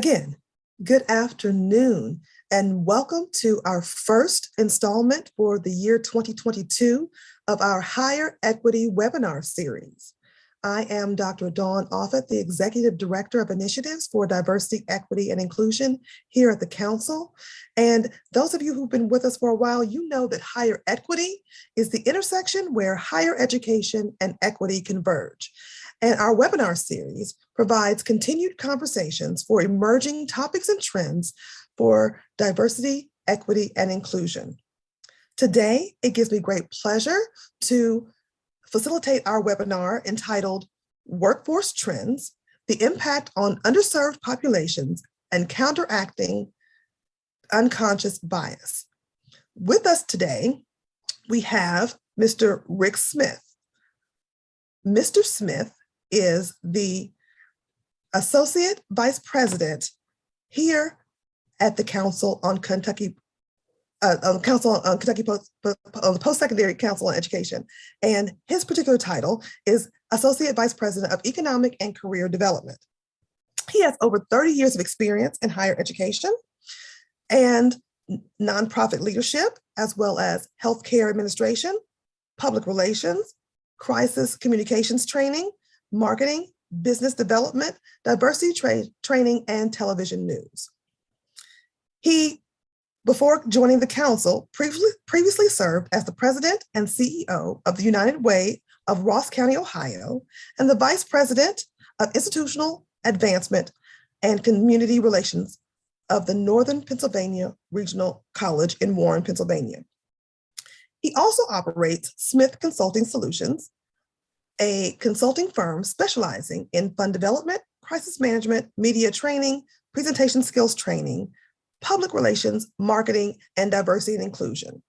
Again, good afternoon and welcome to our first installment for the year 2022 of our Higher Equity webinar series. I am Dr. Dawn Offit, the Executive Director of Initiatives for Diversity, Equity, and Inclusion here at the Council. And those of you who've been with us for a while, you know that higher equity is the intersection where higher education and equity converge. And our webinar series provides continued conversations for emerging topics and trends for diversity, equity, and inclusion. Today, it gives me great pleasure to facilitate our webinar entitled Workforce Trends, the Impact on Underserved Populations and Counteracting Unconscious Bias. With us today, we have Mr. Rick Smith. Mr. Smith is the Associate Vice President here at the Council on Kentucky, on the Post-Secondary Council on Education. And his particular title is Associate Vice President of Economic and Career Development. He has over 30 years of experience in higher education and nonprofit leadership, as well as healthcare administration, public relations, crisis communications training, marketing, business development, diversity training, and television news. He, before joining the council, previously served as the president and CEO of the United Way of Ross County, Ohio, and the vice president of institutional advancement and community relations of the Northern Pennsylvania Regional College in Warren, Pennsylvania. He also operates Smith Consulting Solutions, a consulting firm specializing in fund development, crisis management, media training, presentation skills training, public relations, marketing, and diversity and inclusion.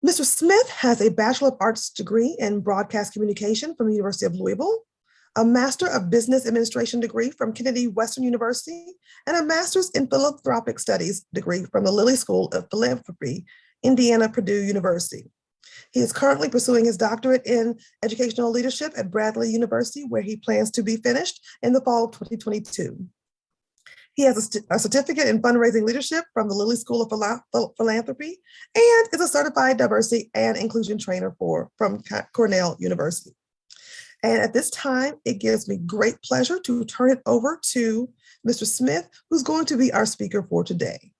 Mr. Smith has a Bachelor of Arts degree in broadcast communication from the University of Louisville, a Master of Business Administration degree from Kennedy Western University, and a Master's in Philanthropic Studies degree from the Lilly School of Philanthropy, Indiana-Purdue University. He is currently pursuing his doctorate in educational leadership at Bradley University, where he plans to be finished in the fall of 2022. He has a certificate in fundraising leadership from the Lilly School of Philanthropy and is a certified diversity and inclusion trainer from Cornell University. And at this time, it gives me great pleasure to turn it over to Mr. Smith, who's going to be our speaker for today.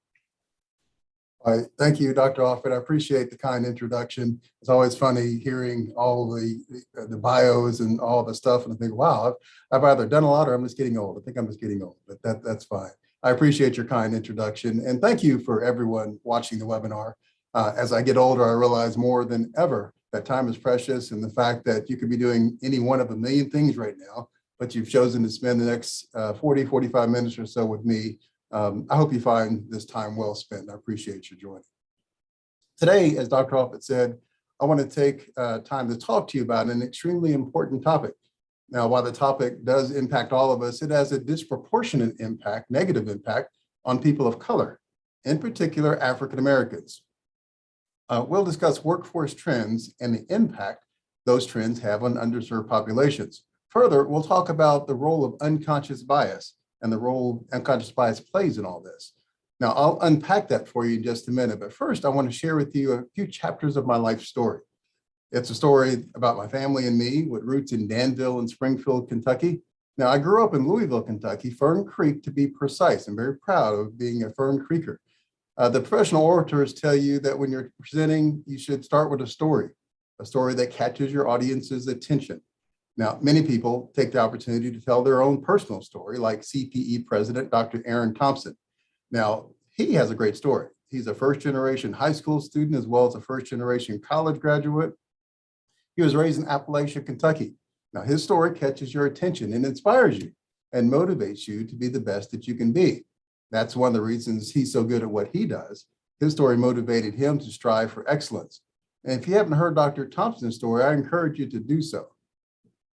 All right, thank you, Dr. Offit. I appreciate the kind introduction. It's always funny hearing all the bios and all the stuff, and I think, wow, I've either done a lot or I'm just getting old. I think I'm just getting old, but that's fine. I appreciate your kind introduction, and thank you for everyone watching the webinar. As I get older, I realize more than ever that time is precious, and the fact that you could be doing any one of a million things right now, but you've chosen to spend the next 40, 45 minutes or so with me. I hope you find this time well spent. I appreciate your joining. Today, as Dr. Offit said, I want to take time to talk to you about an extremely important topic. Now, while the topic does impact all of us, it has a disproportionate impact, negative impact, on people of color, in particular, African Americans. We'll discuss workforce trends and the impact those trends have on underserved populations. Further, we'll talk about the role of unconscious bias and the role unconscious bias plays in all this. Now, I'll unpack that for you in just a minute, but first I want to share with you a few chapters of my life story. It's a story about my family and me with roots in Danville and Springfield, Kentucky. Now, I grew up in Louisville, Kentucky, Fern Creek to be precise. I'm very proud of being a Fern Creeker. The professional orators tell you that when you're presenting, you should start with a story that catches your audience's attention. Now, many people take the opportunity to tell their own personal story, like CPE President Dr. Aaron Thompson. Now, he has a great story. He's a first-generation high school student as well as a first-generation college graduate. He was raised in Appalachia, Kentucky. Now, his story catches your attention and inspires you and motivates you to be the best that you can be. That's one of the reasons he's so good at what he does. His story motivated him to strive for excellence. And if you haven't heard Dr. Thompson's story, I encourage you to do so.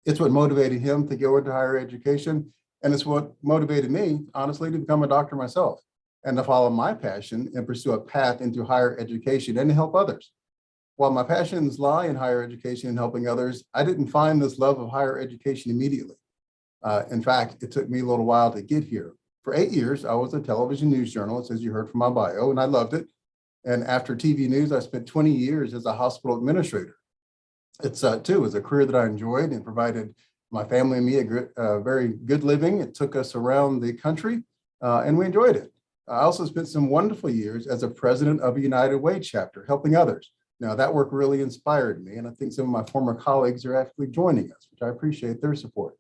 It's what motivated him to go into higher education. And it's what motivated me, honestly, to become a doctor myself and to follow my passion and pursue a path into higher education and to help others. While my passions lie in higher education and helping others, I didn't find this love of higher education immediately. In fact, it took me a little while to get here. For 8 years, I was a television news journalist, as you heard from my bio, and I loved it. And after TV news, I spent 20 years as a hospital administrator. It's too was a career that I enjoyed and provided my family and me a very good living. It took us around the country, and we enjoyed it. I also spent some wonderful years as a president of a United Way chapter, helping others. Now, that work really inspired me, and I think some of my former colleagues are actually joining us, which I appreciate their support.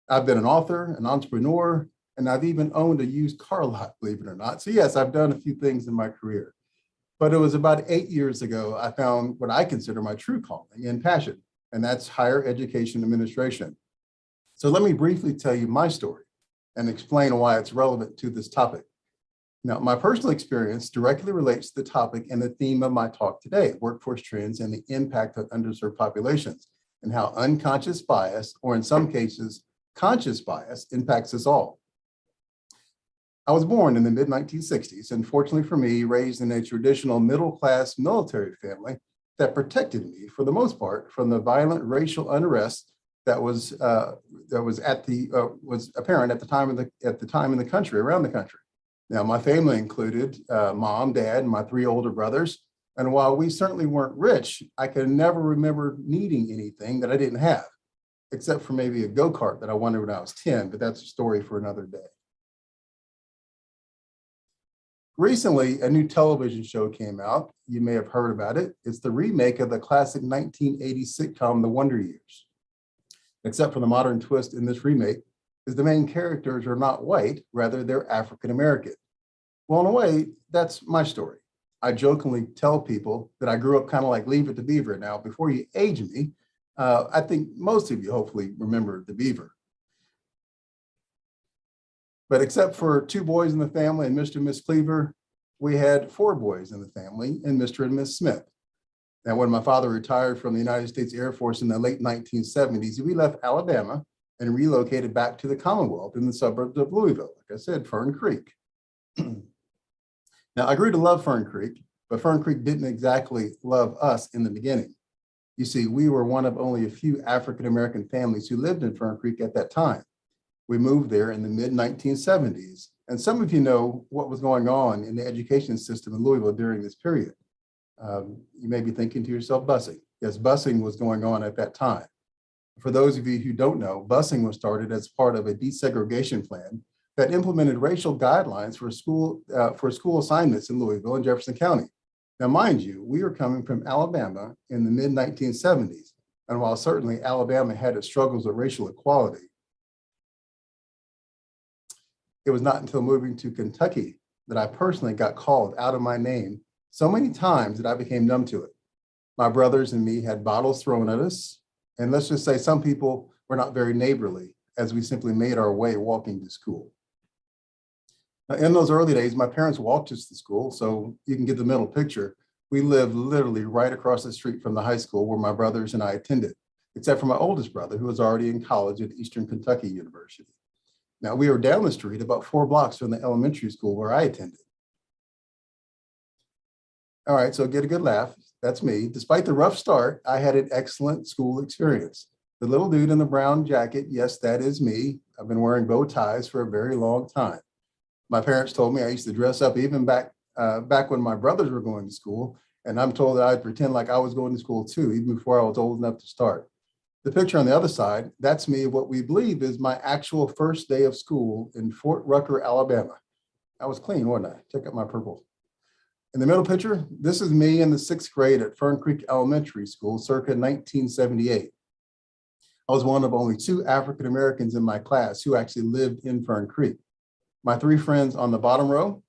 I've been an author, an entrepreneur, and I've even owned a used car lot, believe it or not. So yes, I've done a few things in my career. But it was about 8 years ago, I found what I consider my true calling and passion, and that's higher education administration. So let me briefly tell you my story and explain why it's relevant to this topic. Now, my personal experience directly relates to the topic and the theme of my talk today, workforce trends and the impact on underserved populations, and how unconscious bias, or in some cases, conscious bias, impacts us all. I was born in the mid-1960s, and fortunately for me, raised in a traditional middle-class military family that protected me, for the most part, from the violent racial unrest that was apparent at the time in the country, around the country. Now, my family included mom, dad, and my 3 older brothers. And while we certainly weren't rich, I can never remember needing anything that I didn't have, except for maybe a go-kart that I wanted when I was 10, but that's a story for another day. Recently, a new television show came out. You may have heard about it. It's the remake of the classic 1980s sitcom, The Wonder Years. Except for the modern twist in this remake is the main characters are not white, rather they're African-American. Well, in a way, that's my story. I jokingly tell people that I grew up kind of like Leave It to Beaver. Now, before you age me, I think most of you hopefully remember the Beaver. But except for 2 boys in the family and Mr. and Miss Cleaver, we had 4 boys in the family and Mr. and Miss Smith. Now, when my father retired from the United States Air Force in the late 1970s, we left Alabama and relocated back to the Commonwealth in the suburbs of Louisville, like I said, Fern Creek. Now, I grew to love Fern Creek, but Fern Creek didn't exactly love us in the beginning. You see, we were one of only a few African-American families who lived in Fern Creek at that time. We moved there in the mid-1970s, and some of you know what was going on in the education system in Louisville during this period. You may be thinking to yourself, busing. Yes, busing was going on at that time. For those of you who don't know, busing was started as part of a desegregation plan that implemented racial guidelines for school assignments in Louisville and Jefferson County. Now, mind you, we were coming from Alabama in the mid-1970s, and while certainly Alabama had its struggles with racial equality, it was not until moving to Kentucky that I personally got called out of my name so many times that I became numb to it. My brothers and me had bottles thrown at us, and let's just say some people were not very neighborly as we simply made our way walking to school. Now, in those early days, my parents walked us to school, so you can get the mental picture. We lived literally right across the street from the high school where my brothers and I attended, except for my oldest brother, who was already in college at Eastern Kentucky University. Now, we were down the street about 4 blocks from the elementary school where I attended. All right, so get a good laugh. That's me. Despite the rough start, I had an excellent school experience. The little dude in the brown jacket, yes, that is me. I've been wearing bow ties for a very long time. My parents told me I used to dress up even back when my brothers were going to school, and I'm told that I'd pretend like I was going to school too, even before I was old enough to start. The picture on the other side, that's me, what we believe is my actual first day of school in Fort Rucker, Alabama. I was clean, wasn't I? Check out my purple. In the middle picture, this is me in the 6th grade at Fern Creek Elementary School, circa 1978. I was one of only 2 African Americans in my class who actually lived in Fern Creek. My 3 friends on the bottom row,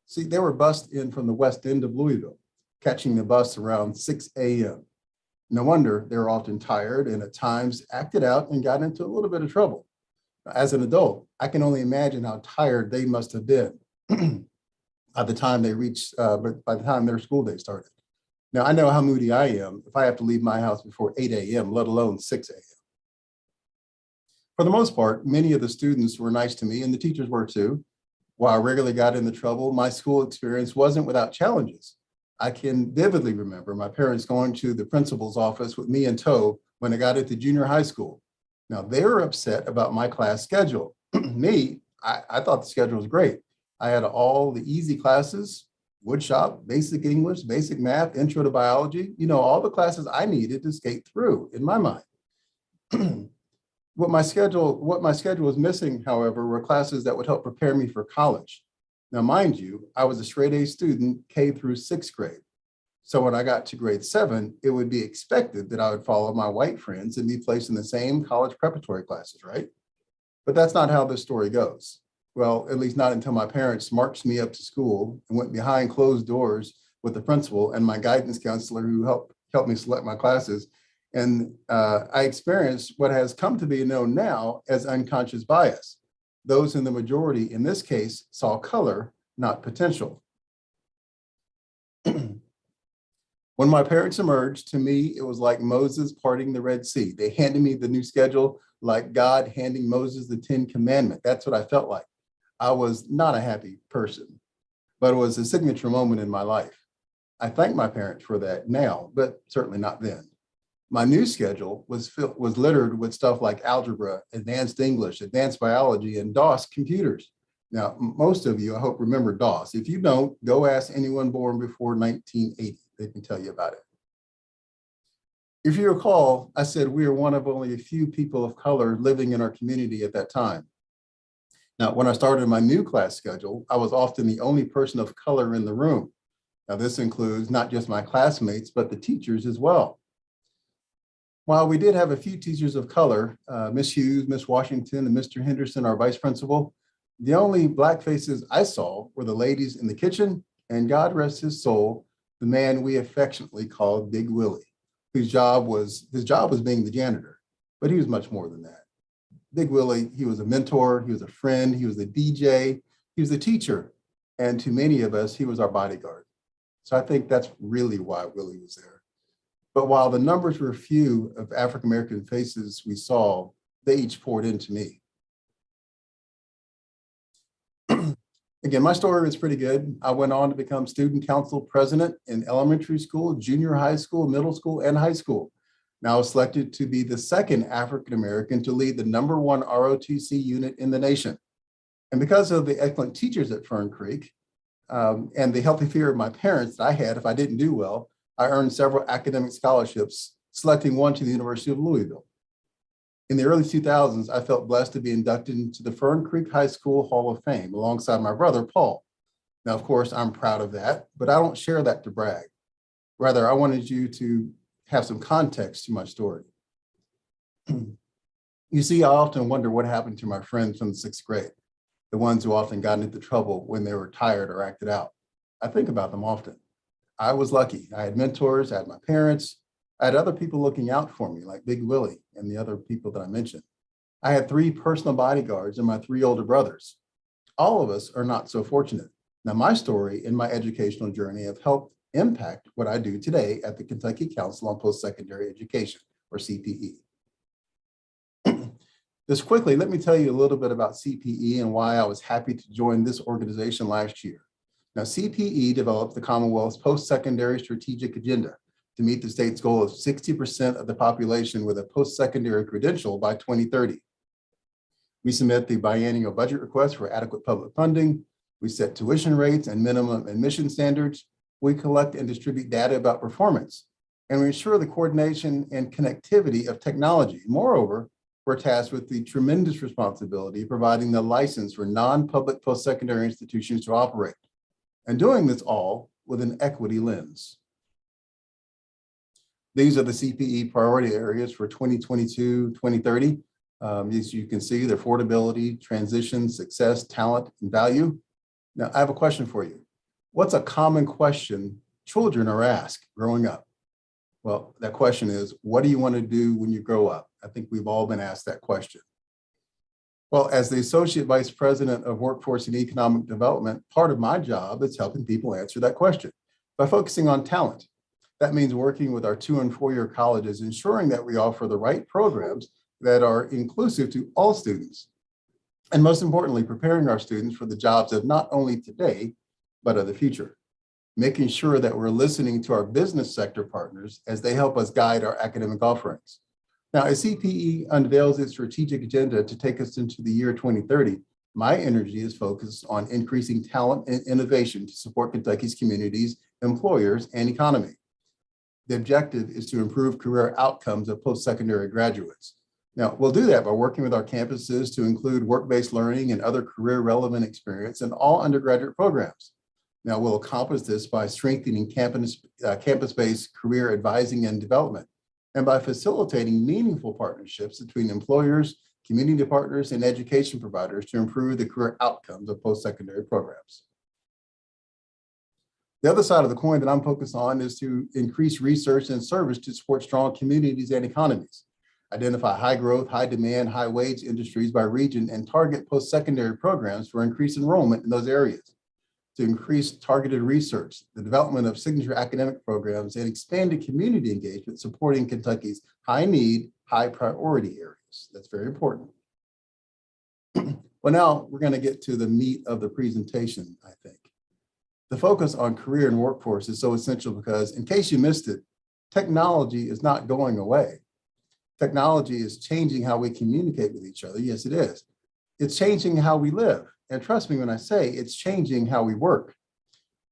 see, they were bused in from the west end of Louisville, catching the bus around 6 a.m. No wonder they were often tired and at times acted out and got into a little bit of trouble. As an adult, I can only imagine how tired they must have been by the time their school day started. Now, I know how moody I am if I have to leave my house before 8 a.m., let alone 6 a.m. For the most part, many of the students were nice to me, and the teachers were too. While I regularly got into trouble, my school experience wasn't without challenges. I can vividly remember my parents going to the principal's office with me in tow when I got into junior high school. Now, they were upset about my class schedule. Me, I thought the schedule was great. I had all the easy classes, woodshop, basic English, basic math, intro to biology, all the classes I needed to skate through in my mind. What my schedule was missing, however, were classes that would help prepare me for college. Now, mind you, I was a straight A student K through sixth grade. So when I got to grade 7, it would be expected that I would follow my white friends and be placed in the same college preparatory classes, right? But that's not how this story goes. Well, at least not until my parents marched me up to school and went behind closed doors with the principal and my guidance counselor who helped me select my classes. And I experienced what has come to be known now as unconscious bias. Those in the majority, in this case, saw color, not potential. When my parents emerged, to me, it was like Moses parting the Red Sea. They handed me the new schedule like God handing Moses the 10 Commandments. That's what I felt like. I was not a happy person, but it was a signature moment in my life. I thank my parents for that now, but certainly not then. My new schedule was littered with stuff like algebra, advanced English, advanced biology, and DOS computers. Now, most of you, I hope, remember DOS. If you don't, go ask anyone born before 1980. They can tell you about it. If you recall, I said we are one of only a few people of color living in our community at that time. Now, when I started my new class schedule, I was often the only person of color in the room. Now, this includes not just my classmates, but the teachers as well. While we did have a few teachers of color, Miss Hughes, Miss Washington, and Mr. Henderson, our vice principal, the only Black faces I saw were the ladies in the kitchen, and God rest his soul, the man we affectionately called Big Willie, whose job was being the janitor, but he was much more than that. Big Willie, he was a mentor, he was a friend, he was a DJ, he was a teacher, and to many of us, he was our bodyguard. So I think that's really why Willie was there. But while the numbers were few of African-American faces we saw, they each poured into me. Again, my story was pretty good. I went on to become student council president in elementary school, junior high school, middle school, and high school. Now I was selected to be the second African-American to lead the #1 ROTC unit in the nation. And because of the excellent teachers at Fern Creek and the healthy fear of my parents that I had if I didn't do well, I earned several academic scholarships, selecting one to the University of Louisville. In the early 2000s, I felt blessed to be inducted into the Fern Creek High School Hall of Fame alongside my brother, Paul. Now, of course, I'm proud of that, but I don't share that to brag. Rather, I wanted you to have some context to my story. You see, I often wonder what happened to my friends from the 6th grade, the ones who often got into trouble when they were tired or acted out. I think about them often. I was lucky. I had mentors, I had my parents, I had other people looking out for me, like Big Willie and the other people that I mentioned. I had 3 personal bodyguards and my 3 older brothers. All of us are not so fortunate. Now, my story and my educational journey have helped impact what I do today at the Kentucky Council on Post-Secondary Education, or CPE. Just quickly, let me tell you a little bit about CPE and why I was happy to join this organization last year. Now, CPE developed the Commonwealth's post-secondary strategic agenda to meet the state's goal of 60% of the population with a post-secondary credential by 2030. We submit the biennial budget request for adequate public funding. We set tuition rates and minimum admission standards. We collect and distribute data about performance, and we ensure the coordination and connectivity of technology. Moreover, we're tasked with the tremendous responsibility of providing the license for non-public post-secondary institutions to operate, and doing this all with an equity lens. These are the CPE priority areas for 2022-2030. As you can see, they're affordability, transition, success, talent, and value. Now, I have a question for you. What's a common question children are asked growing up? Well, that question is, what do you want to do when you grow up? I think we've all been asked that question. Well, as the Associate Vice President of Workforce and Economic Development, part of my job is helping people answer that question by focusing on talent. That means working with our 2- and 4-year colleges, ensuring that we offer the right programs that are inclusive to all students. And most importantly, preparing our students for the jobs of not only today, but of the future. Making sure that we're listening to our business sector partners as they help us guide our academic offerings. Now, as CPE unveils its strategic agenda to take us into the year 2030, my energy is focused on increasing talent and innovation to support Kentucky's communities, employers, and economy. The objective is to improve career outcomes of post-secondary graduates. Now, we'll do that by working with our campuses to include work-based learning and other career-relevant experience in all undergraduate programs. Now, we'll accomplish this by strengthening campus-based career advising and development, and by facilitating meaningful partnerships between employers, community partners, and education providers to improve the career outcomes of post-secondary programs. The other side of the coin that I'm focused on is to increase research and service to support strong communities and economies, identify high growth, high demand, high wage industries by region, and target post-secondary programs for increased enrollment in those areas, to increase targeted research, the development of signature academic programs, and expanded community engagement supporting Kentucky's high need, high priority areas. That's very important. Well, now we're going to get to the meat of the presentation, I think. The focus on career and workforce is so essential because, in case you missed it, technology is not going away. Technology is changing how we communicate with each other. Yes, it is. It's changing how we live. And trust me when I say it's changing how we work.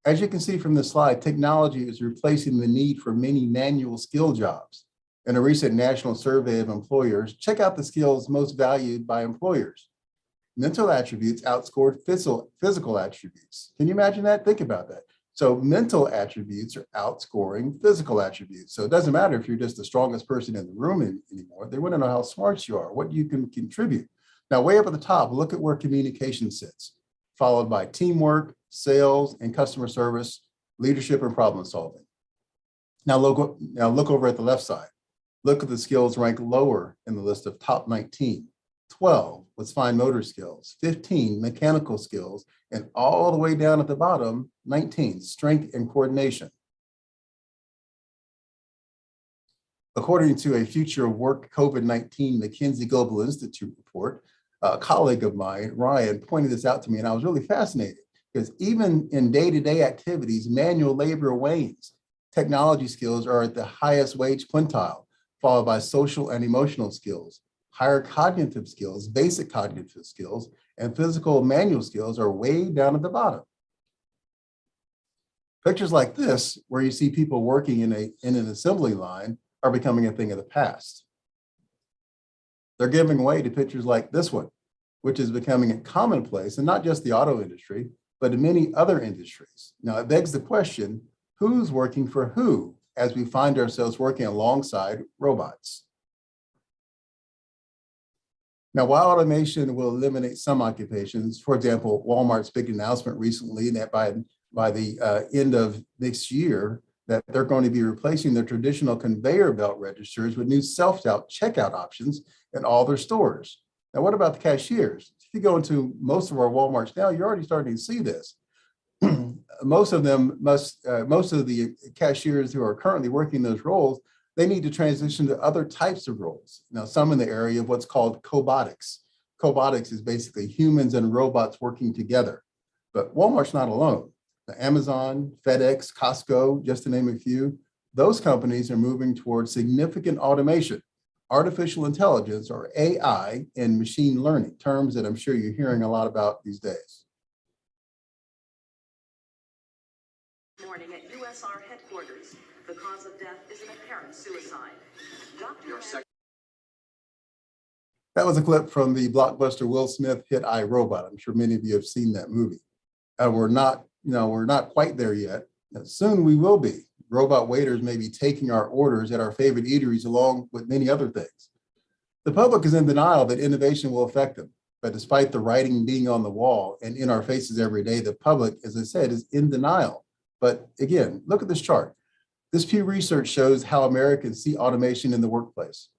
As you can see from this slide, technology is replacing the need for many manual skill jobs. In a recent national survey of employers, check out the skills most valued by employers. Mental attributes outscored physical attributes. Can you imagine that? Think about that. So mental attributes are outscoring physical attributes. So it doesn't matter if you're just the strongest person in the room anymore. They want to know how smart you are, what you can contribute. Now, way up at the top, look at where communication sits, followed by teamwork, sales, and customer service, leadership, and problem solving. Now look over at the left side. Look at the skills ranked lower in the list of top 19. 12 was fine motor skills, 15 mechanical skills, and all the way down at the bottom, 19 strength and coordination. According to a Future of Work COVID-19 McKinsey Global Institute report, a colleague of mine, Ryan, pointed this out to me, and I was really fascinated because even in day-to-day activities, manual labor wanes. Technology skills are at the highest wage quintile, followed by social and emotional skills. Higher cognitive skills, basic cognitive skills, and physical manual skills are way down at the bottom. Pictures like this, where you see people working in an assembly line, are becoming a thing of the past. They're giving way to pictures like this one, which is becoming a commonplace in not just the auto industry, but in many other industries. Now, it begs the question, who's working for who as we find ourselves working alongside robots? Now, while automation will eliminate some occupations, for example, Walmart's big announcement recently that by the end of next year, that they're going to be replacing their traditional conveyor belt registers with new self-checkout options in all their stores. Now, what about the cashiers? If you go into most of our Walmarts now, you're already starting to see this. Most of the cashiers who are currently working those roles, they need to transition to other types of roles. Now, some in the area of what's called cobotics. Cobotics is basically humans and robots working together. But Walmart's not alone. Amazon, FedEx, Costco, just to name a few, those companies are moving towards significant automation, artificial intelligence, or AI, and machine learning, terms that I'm sure you're hearing a lot about these days. Morning at USR headquarters. The cause of death is an apparent suicide. That was a clip from the blockbuster Will Smith hit I, Robot. I'm sure many of you have seen that movie. We're not quite there yet. Soon we will be. Robot waiters may be taking our orders at our favorite eateries along with many other things. The public is in denial that innovation will affect them. But despite the writing being on the wall and in our faces every day, the public, as I said, is in denial. But again, look at this chart. This Pew Research shows how Americans see automation in the workplace.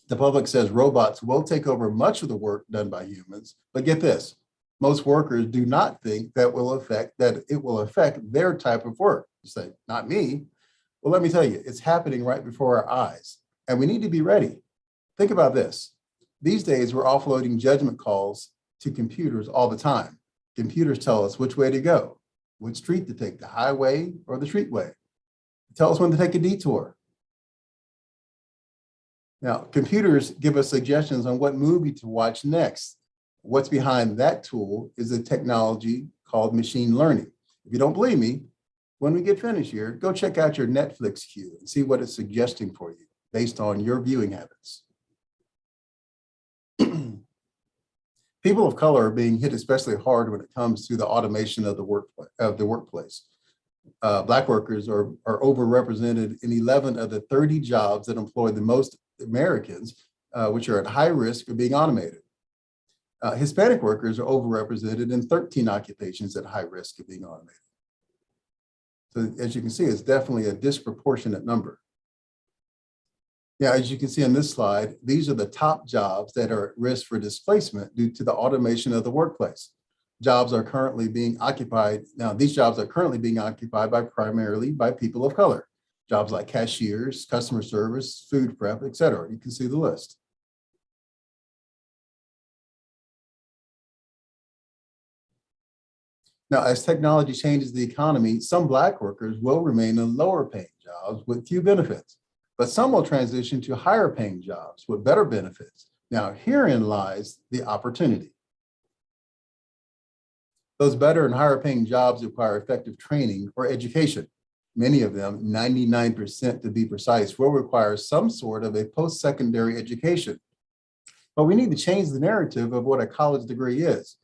The public says robots will take over much of the work done by humans, but get this, most workers do not think that it will affect their type of work. You say, not me. Well, let me tell you, it's happening right before our eyes, and we need to be ready. Think about this. These days, we're offloading judgment calls to computers all the time. Computers tell us which way to go, which street to take, the highway or the streetway. Tell us when to take a detour. Now, computers give us suggestions on what movie to watch next. What's behind that tool is a technology called machine learning. If you don't believe me, when we get finished here, go check out your Netflix queue and see what it's suggesting for you based on your viewing habits. People of color are being hit especially hard when it comes to the automation of the workplace. Black workers are overrepresented in 11 of the 30 jobs that employ the most Americans, which are at high risk of being automated. Hispanic workers are overrepresented in 13 occupations at high risk of being automated. So as you can see, it's definitely a disproportionate number. Yeah, as you can see on this slide, these are the top jobs that are at risk for displacement due to the automation of the workplace. Jobs are currently being occupied. Now, these jobs are currently being occupied primarily by people of color. Jobs like cashiers, customer service, food prep, et cetera. You can see the list. Now, as technology changes the economy, some Black workers will remain in lower paying jobs with few benefits, but some will transition to higher paying jobs with better benefits. Now, herein lies the opportunity. Those better and higher paying jobs require effective training or education. Many of them, 99% to be precise, will require some sort of a post-secondary education. But we need to change the narrative of what a college degree is.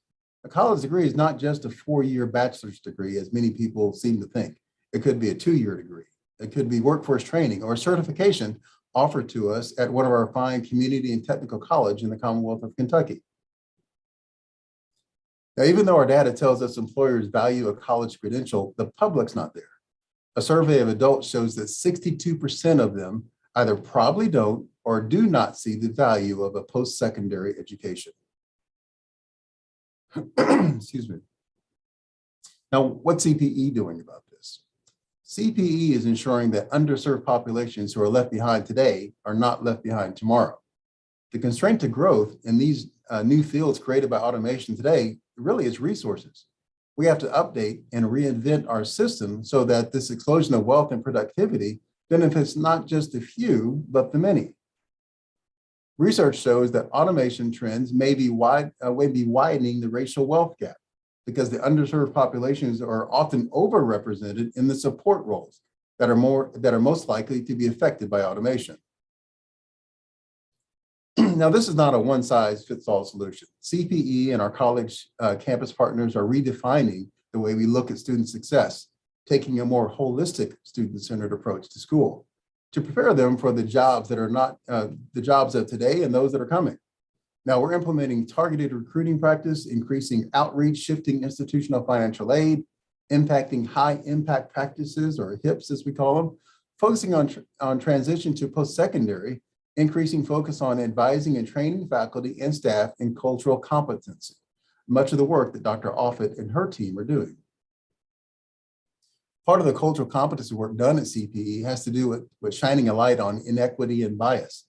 A college degree is not just a 4-year bachelor's degree, as many people seem to think. It could be a 2-year degree. It could be workforce training or certification offered to us at one of our fine community and technical college in the Commonwealth of Kentucky. Now, even though our data tells us employers value a college credential, the public's not there. A survey of adults shows that 62% of them either probably don't or do not see the value of a post-secondary education. Excuse me. Now, what's CPE doing about this? CPE is ensuring that underserved populations who are left behind today are not left behind tomorrow. The constraint to growth in these new fields created by automation today really is resources. We have to update and reinvent our system so that this explosion of wealth and productivity benefits not just the few, but the many. Research shows that automation trends may be widening the racial wealth gap because the underserved populations are often overrepresented in the support roles that are most likely to be affected by automation. Now, this is not a one-size-fits-all solution. CPE and our college campus partners are redefining the way we look at student success, taking a more holistic student-centered approach to school to prepare them for the jobs that are not the jobs of today and those that are coming. Now, we're implementing targeted recruiting practice, increasing outreach, shifting institutional financial aid, impacting high-impact practices, or HIPs as we call them, focusing on transition to post-secondary, increasing focus on advising and training faculty and staff in cultural competency, much of the work that Dr. Offit and her team are doing. Part of the cultural competency work done at CPE has to do with shining a light on inequity and bias.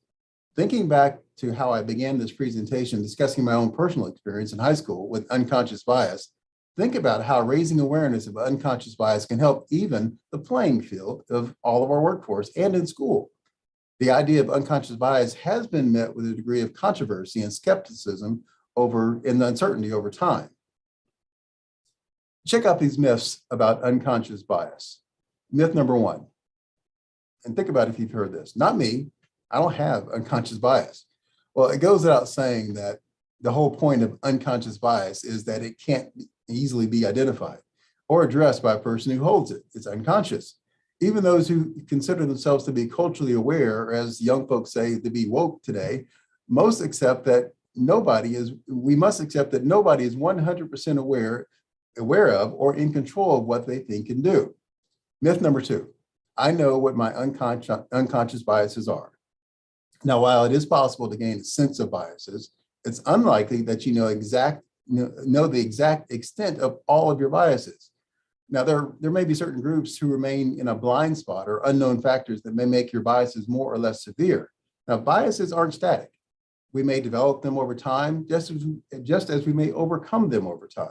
Thinking back to how I began this presentation discussing my own personal experience in high school with unconscious bias, think about how raising awareness of unconscious bias can help even the playing field of all of our workforce and in school. The idea of unconscious bias has been met with a degree of controversy and skepticism and uncertainty over time. Check out these myths about unconscious bias. Myth number 1, and think about if you've heard this. Not me, I don't have unconscious bias. Well, it goes without saying that the whole point of unconscious bias is that it can't easily be identified or addressed by a person who holds it. It's unconscious. Even those who consider themselves to be culturally aware, or as young folks say, to be woke today, we must accept that nobody is 100% aware of or in control of what they think and do. Myth number 2, I know what my unconscious biases are. Now, while it is possible to gain a sense of biases, it's unlikely that you know the exact extent of all of your biases. Now, there may be certain groups who remain in a blind spot or unknown factors that may make your biases more or less severe. Now, biases aren't static. We may develop them over time, just as we may overcome them over time.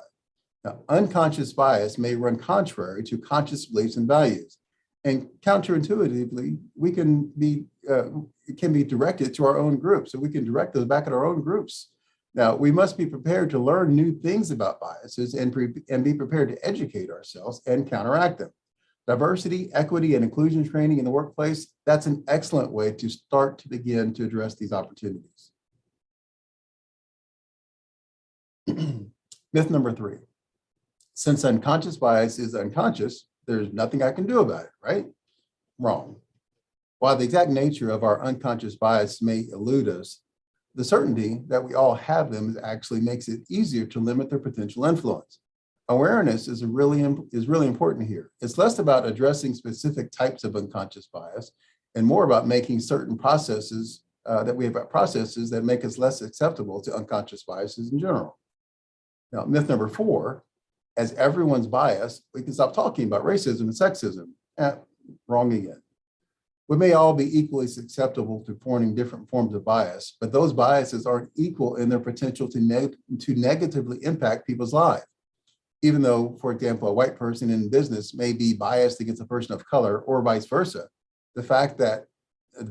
Now, unconscious bias may run contrary to conscious beliefs and values. And counterintuitively, we can be it can be directed to our own groups, so we can direct those back at our own groups. Now, we must be prepared to learn new things about biases and be prepared to educate ourselves and counteract them. Diversity, equity, and inclusion training in the workplace, that's an excellent way to start to begin to address these opportunities. Myth number 3, since unconscious bias is unconscious, there's nothing I can do about it, right? Wrong. While the exact nature of our unconscious bias may elude us, the certainty that we all have them actually makes it easier to limit their potential influence. Awareness is really important here. It's less about addressing specific types of unconscious bias and more about making certain processes that make us less acceptable to unconscious biases in general. Now, myth number 4, as everyone's biased, we can stop talking about racism and sexism. Wrong again. We may all be equally susceptible to forming different forms of bias, but those biases aren't equal in their potential to negatively impact people's lives. Even though, for example, a white person in business may be biased against a person of color or vice versa, the fact that those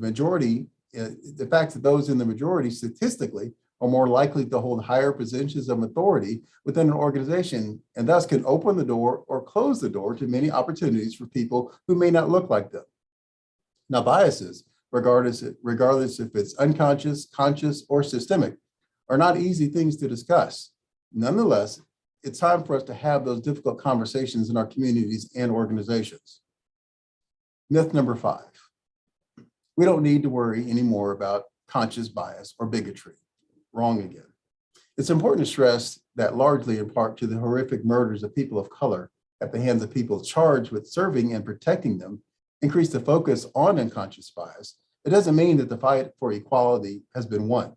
in the majority statistically are more likely to hold higher positions of authority within an organization and thus can open the door or close the door to many opportunities for people who may not look like them. Now, biases, regardless if it's unconscious, conscious, or systemic, are not easy things to discuss. Nonetheless, it's time for us to have those difficult conversations in our communities and organizations. Myth number 5, we don't need to worry anymore about conscious bias or bigotry. Wrong again. It's important to stress that largely in part to the horrific murders of people of color at the hands of people charged with serving and protecting them increase the focus on unconscious bias. It doesn't mean that the fight for equality has been won.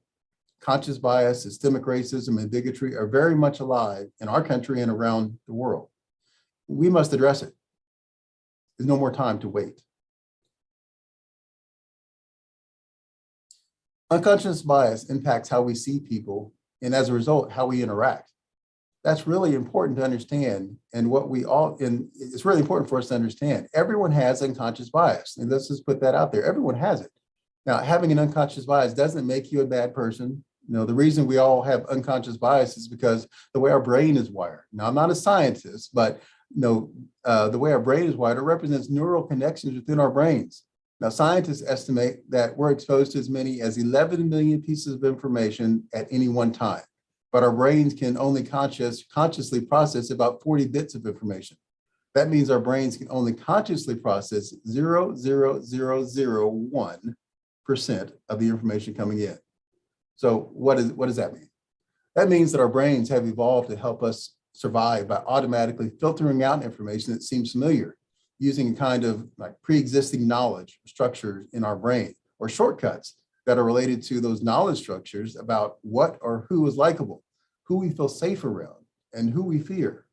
Conscious bias, systemic racism, and bigotry are very much alive in our country and around the world. We must address it. There's no more time to wait. Unconscious bias impacts how we see people and as a result, how we interact. That's really important to understand and it's really important for us to understand. Everyone has unconscious bias, and let's just put that out there. Everyone has it. Now, having an unconscious bias doesn't make you a bad person. The reason we all have unconscious bias is because the way our brain is wired. Now, I'm not a scientist, but the way our brain is wired, it represents neural connections within our brains. Now, scientists estimate that we're exposed to as many as 11 million pieces of information at any one time, but our brains can only consciously process about 40 bits of information. That means our brains can only consciously process 0.00001% of the information coming in. So what does that mean? That means that our brains have evolved to help us survive by automatically filtering out information that seems familiar, using a kind of like pre-existing knowledge structures in our brain, or shortcuts that are related to those knowledge structures about what or who is likable, who we feel safe around, and who we fear.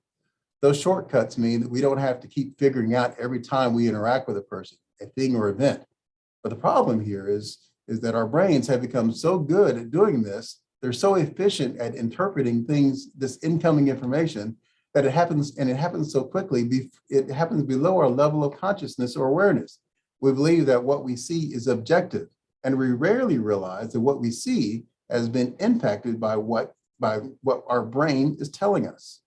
Those shortcuts mean that we don't have to keep figuring out every time we interact with a person, a thing, or event. But the problem here is that our brains have become so good at doing this, they're so efficient at interpreting this incoming information, that it happens so quickly, it happens below our level of consciousness or awareness. We believe that what we see is objective, and we rarely realize that what we see has been impacted by what our brain is telling us.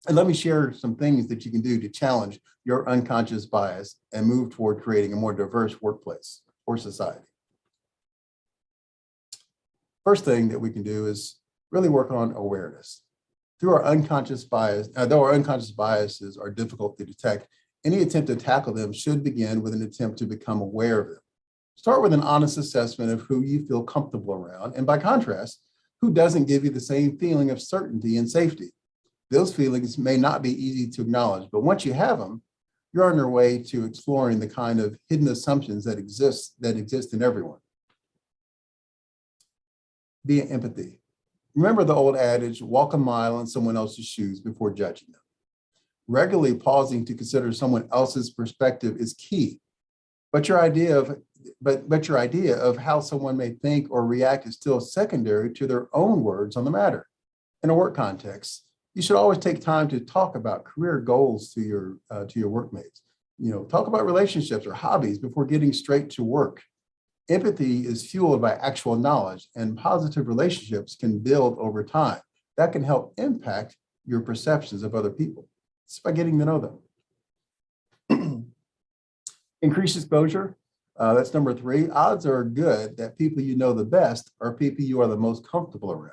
And let me share some things that you can do to challenge your unconscious bias and move toward creating a more diverse workplace or society. First thing that we can do is really work on awareness. Through our unconscious bias, though our unconscious biases are difficult to detect, any attempt to tackle them should begin with an attempt to become aware of them. Start with an honest assessment of who you feel comfortable around, and by contrast, who doesn't give you the same feeling of certainty and safety. Those feelings may not be easy to acknowledge, but once you have them, you're on your way to exploring the kind of hidden assumptions that exist in everyone. Be empathy. Remember the old adage, walk a mile in someone else's shoes before judging them. Regularly pausing to consider someone else's perspective is key, but your idea of how someone may think or react is still secondary to their own words on the matter. In a work context, you should always take time to talk about career goals to your workmates. Talk about relationships or hobbies before getting straight to work. Empathy is fueled by actual knowledge, and positive relationships can build over time. That can help impact your perceptions of other people just by getting to know them. Increase exposure. That's number 3. Odds are good that people you know the best are people you are the most comfortable around.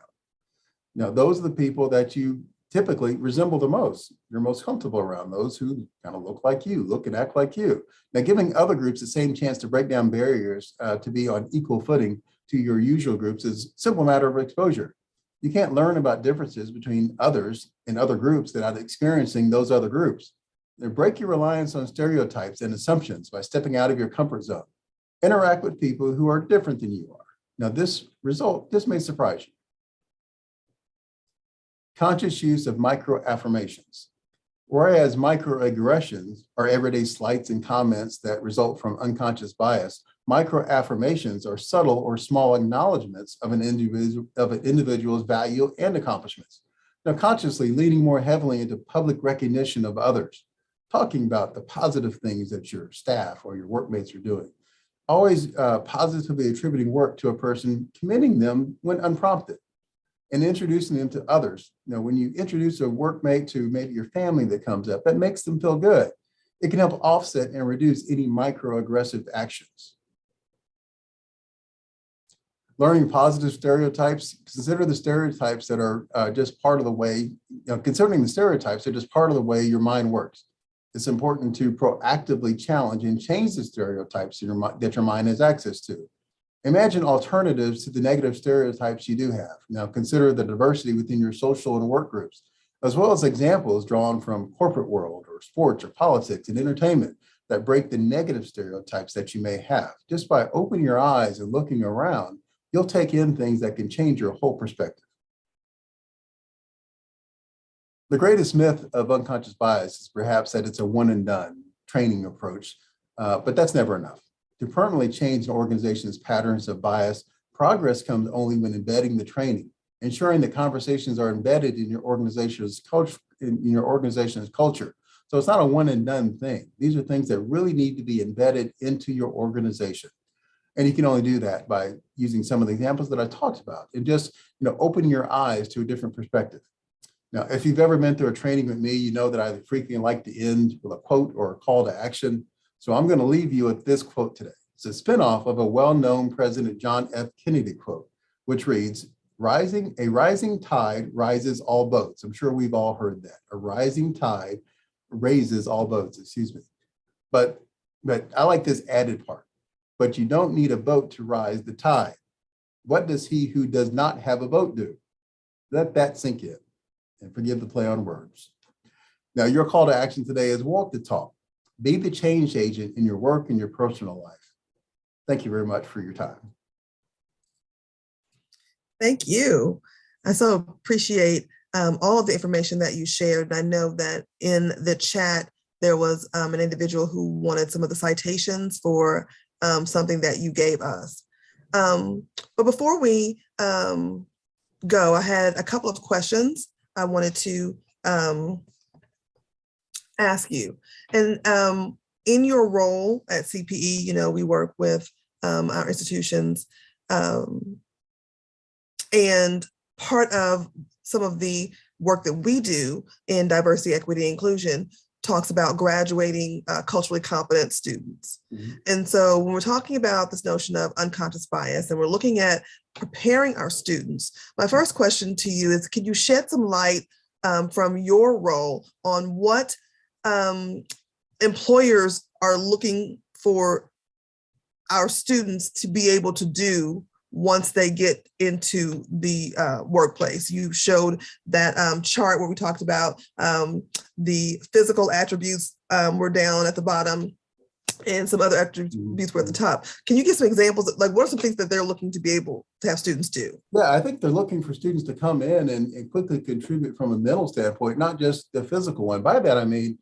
Now, those are the people that you typically resemble the most. You're most comfortable around those who kind of look like you, look and act like you. Now, giving other groups the same chance to break down barriers to be on equal footing to your usual groups is a simple matter of exposure. You can't learn about differences between others and other groups without experiencing those other groups. Now, break your reliance on stereotypes and assumptions by stepping out of your comfort zone. Interact with people who are different than you are. Now, this may surprise you. Conscious use of micro-affirmations. Whereas microaggressions are everyday slights and comments that result from unconscious bias, micro-affirmations are subtle or small acknowledgments of an individual's value and accomplishments. Now, consciously leaning more heavily into public recognition of others, talking about the positive things that your staff or your workmates are doing. Always positively attributing work to a person, commending them when unprompted, and introducing them to others. When you introduce a workmate to maybe your family that comes up, that makes them feel good. It can help offset and reduce any microaggressive actions. Learning positive stereotypes. Consider the stereotypes that are just part of the way, considering the stereotypes are just part of the way your mind works. It's important to proactively challenge and change the stereotypes that your mind has access to. Imagine alternatives to the negative stereotypes you do have. Now, consider the diversity within your social and work groups, as well as examples drawn from corporate world or sports or politics and entertainment that break the negative stereotypes that you may have. Just by opening your eyes and looking around, you'll take in things that can change your whole perspective. The greatest myth of unconscious bias is perhaps that it's a one and done training approach, but that's never enough. To permanently change an organization's patterns of bias, progress comes only when embedding the training, ensuring that conversations are embedded in your organization's culture. So it's not a one and done thing. These are things that really need to be embedded into your organization. And you can only do that by using some of the examples that I talked about and just opening your eyes to a different perspective. Now, if you've ever been through a training with me, you know that I frequently like to end with a quote or a call to action. So I'm going to leave you with this quote today. It's a spinoff of a well-known President John F. Kennedy quote, which reads, "A rising tide rises all boats." I'm sure we've all heard that. A rising tide raises all boats, excuse me. But I like this added part. But you don't need a boat to rise the tide. What does he who does not have a boat do? Let that sink in, and forgive the play on words. Now, your call to action today is walk the talk. Be the change agent in your work and your personal life. Thank you very much for your time. Thank you. I so appreciate all of the information that you shared. I know that in the chat, there was an individual who wanted some of the citations for something that you gave us. But before we go, I had a couple of questions I wanted to ask you. And in your role at CPE, we work with our institutions, and part of some of the work that we do in diversity, equity, and inclusion talks about graduating culturally competent students. Mm-hmm. And so when we're talking about this notion of unconscious bias and we're looking at preparing our students, my first question to you is, can you shed some light from your role on what employers are looking for our students to be able to do once they get into the workplace? You showed that chart where we talked about the physical attributes were down at the bottom and some other attributes were at the top. Can you give some examples? Like, what are some things that they're looking to be able to have students do? Yeah, I think they're looking for students to come in and quickly contribute from a mental standpoint, not just the physical one. By that, I mean,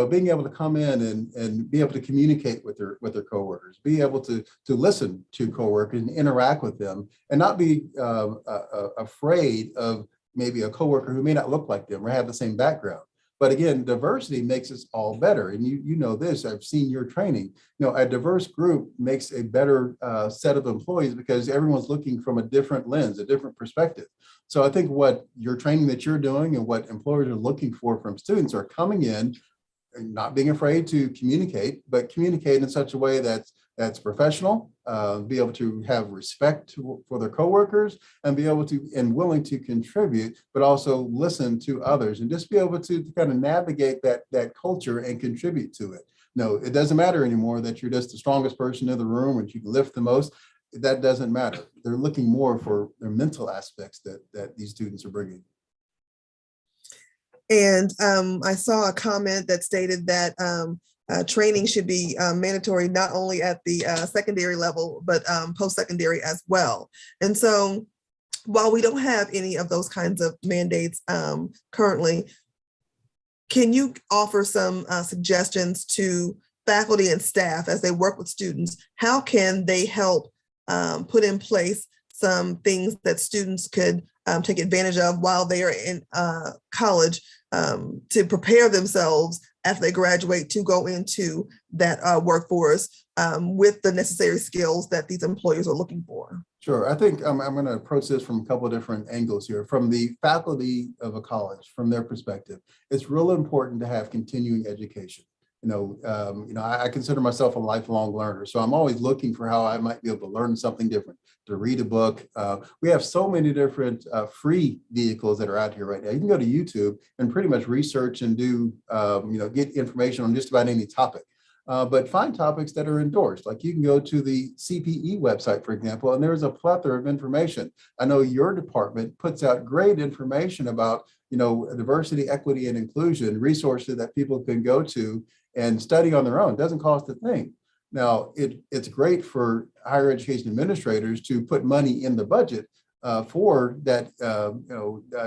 being able to come in and be able to communicate with their coworkers, be able to listen to coworkers and interact with them, and not be afraid of maybe a coworker who may not look like them or have the same background. But again, diversity makes us all better. And you know this, I've seen your training. A diverse group makes a better set of employees because everyone's looking from a different lens, a different perspective. So I think what your training that you're doing and what employers are looking for from students are coming in and not being afraid to communicate, but communicate in such a way that's professional, be able to have respect for their coworkers and be able to and willing to contribute, but also listen to others and just be able to kind of navigate that culture and contribute to it. No, it doesn't matter anymore that you're just the strongest person in the room and you can lift the most. That doesn't matter. They're looking more for their mental aspects that these students are bringing. And I saw a comment that stated that training should be mandatory not only at the secondary level, but post-secondary as well. And so while we don't have any of those kinds of mandates currently, can you offer some suggestions to faculty and staff as they work with students? How can they help put in place some things that students could take advantage of while they are in college to prepare themselves after they graduate to go into that workforce with the necessary skills that these employers are looking for? Sure. I think I'm going to approach this from a couple of different angles here. From the faculty of a college, from their perspective, it's real important to have continuing education. I consider myself a lifelong learner, so I'm always looking for how I might be able to learn something different, to read a book. We have so many different free vehicles that are out here right now. You can go to YouTube and pretty much research and do, get information on just about any topic. But find topics that are endorsed. Like you can go to the CPE website, for example, and there's a plethora of information. I know your department puts out great information about, diversity, equity, and inclusion, resources that people can go to and study on their own. It doesn't cost a thing. Now, it's great for higher education administrators to put money in the budget for that,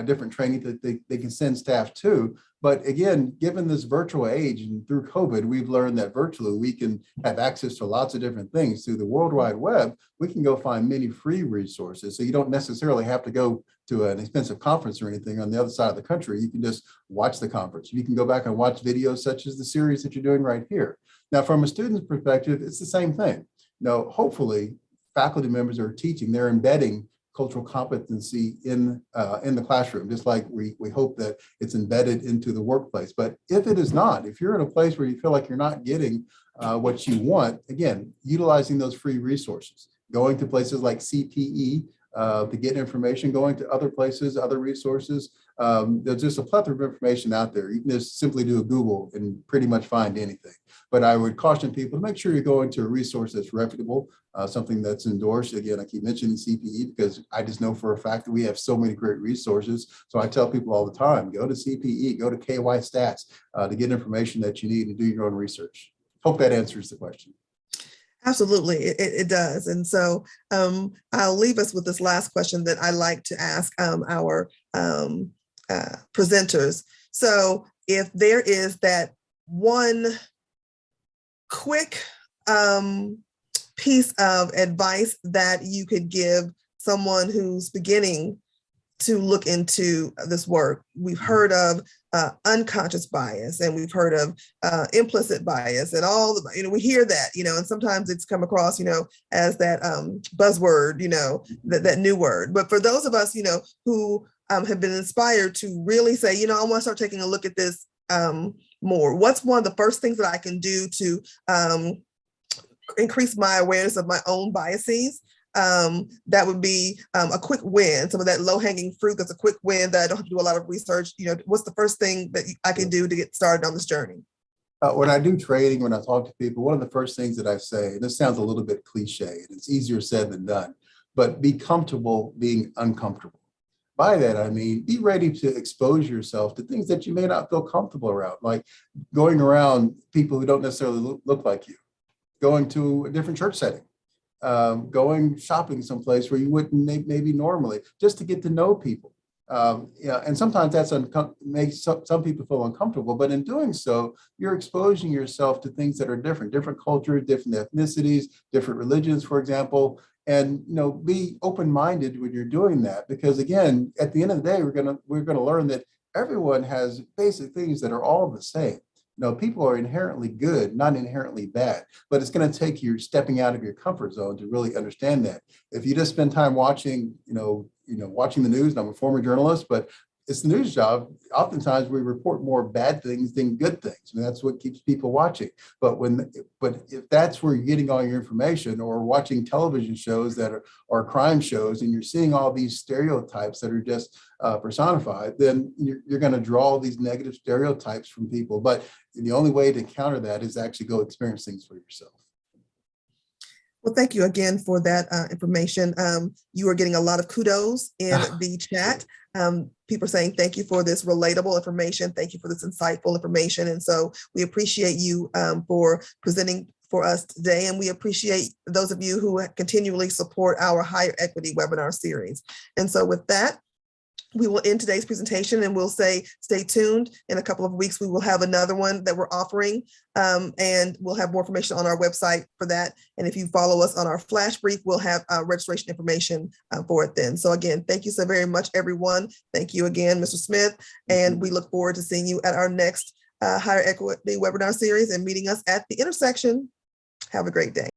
different training that they can send staff to. But again, given this virtual age and through COVID, we've learned that virtually we can have access to lots of different things through the World Wide Web. We can go find many free resources. So you don't necessarily have to go to an expensive conference or anything on the other side of the country. You can just watch the conference. You can go back and watch videos such as the series that you're doing right here. Now, from a student's perspective, it's the same thing. Hopefully faculty members are teaching, they're embedding cultural competency in the classroom, just like we hope that it's embedded into the workplace. But if it is not, if you're in a place where you feel like you're not getting what you want, again, utilizing those free resources, going to places like CPE to get information, going to other places, other resources. There's just a plethora of information out there. You can just simply do a Google and pretty much find anything. But I would caution people to make sure you're going to a resource that's reputable, something that's endorsed. Again, I keep mentioning CPE because I just know for a fact that we have so many great resources. So I tell people all the time, go to CPE, go to KY Stats to get information that you need to do your own research. Hope that answers the question. Absolutely, it does. And so I'll leave us with this last question that I like to ask our presenters. So if there is that one quick piece of advice that you could give someone who's beginning to look into this work, we've heard of unconscious bias, and we've heard of implicit bias, and all the, we hear that, and sometimes it's come across, as that buzzword, that new word. But for those of us, who have been inspired to really say, I want to start taking a look at this more. What's one of the first things that I can do to increase my awareness of my own biases? That would be a quick win. Some of that low-hanging fruit, that's a quick win that I don't have to do a lot of research. What's the first thing that I can do to get started on this journey? When I do training, when I talk to people, one of the first things that I say, and this sounds a little bit cliche, and it's easier said than done, but be comfortable being uncomfortable. By that, I mean, be ready to expose yourself to things that you may not feel comfortable around, like going around people who don't necessarily look like you, going to a different church setting, going shopping someplace where you wouldn't maybe normally, just to get to know people. And sometimes that's makes some people feel uncomfortable, but in doing so, you're exposing yourself to things that are different cultures, different ethnicities, different religions, for example. And be open-minded when you're doing that, because again, at the end of the day, we're gonna learn that everyone has basic things that are all the same. People are inherently good, not inherently bad, but it's going to take you stepping out of your comfort zone to really understand that. If you just spend time watching, watching the news, and I'm a former journalist, but it's the news job. Oftentimes we report more bad things than good things. And that's what keeps people watching. But if that's where you're getting all your information, or watching television shows that are crime shows, and you're seeing all these stereotypes that are just personified, then you're going to draw these negative stereotypes from people. But the only way to counter that is actually go experience things for yourself. Well, thank you again for that information. You are getting a lot of kudos in the chat. People are saying thank you for this relatable information. Thank you for this insightful information. And so we appreciate you for presenting for us today. And we appreciate those of you who continually support our Higher Equity webinar series. And so with that, we will end today's presentation, and we'll say stay tuned. In a couple of weeks, we will have another one that we're offering, and we'll have more information on our website for that. And if you follow us on our flash brief, we'll have registration information for it then. So again, thank you so very much, everyone. Thank you again, Mr. Smith, and we look forward to seeing you at our next Higher Equity webinar series and meeting us at the intersection. Have a great day.